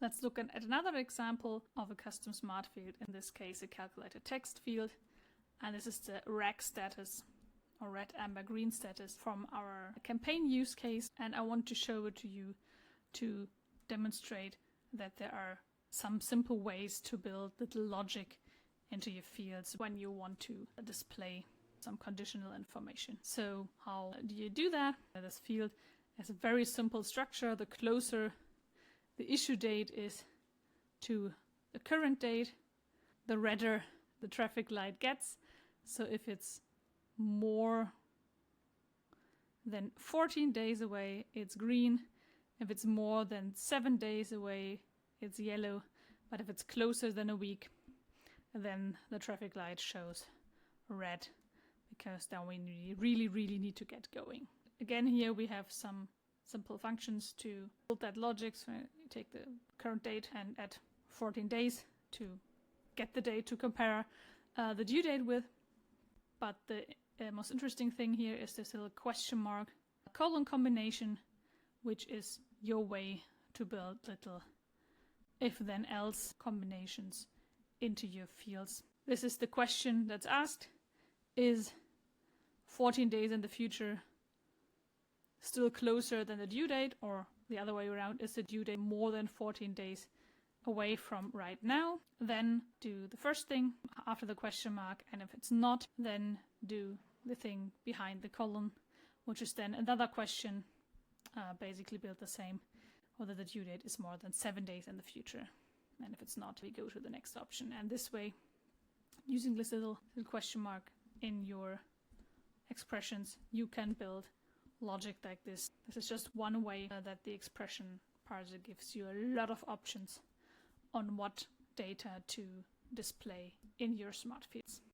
Let's look at another example of a custom smart field, in this case a calculated text field. And this is the reg status, or red, amber, green status from our campaign use case. And I want to show it to you to demonstrate that there are some simple ways to build little logic into your fields when you want to display some conditional information. So how do you do that? This field has a very simple structure. The closer the issue date is to the current date, the redder the traffic light gets. So if it's more than 14 days away, it's green. If it's more than 7 days away, it's yellow. But if it's closer than a week, then the traffic light shows red, because then we really need to get going. Again, here we have some simple functions to build that logic. So you take the current date and add 14 days to get the date to compare the due date with. But the most interesting thing here is this little question mark colon combination, which is your way to build little if then else combinations into your fields. This is the question that's asked: is 14 days in the future still closer than the due date, or the other way around, is the due date more than 14 days away from right now? Then do the first thing after the question mark, and if it's not, then do the thing behind the colon, which is then another question, basically build the same, whether the due date is more than 7 days in the future. And if it's not, we go to the next option. And this way, using this little question mark in your expressions, you can build logic like this. This is just one way that the expression parser gives you a lot of options on what data to display in your smart fields.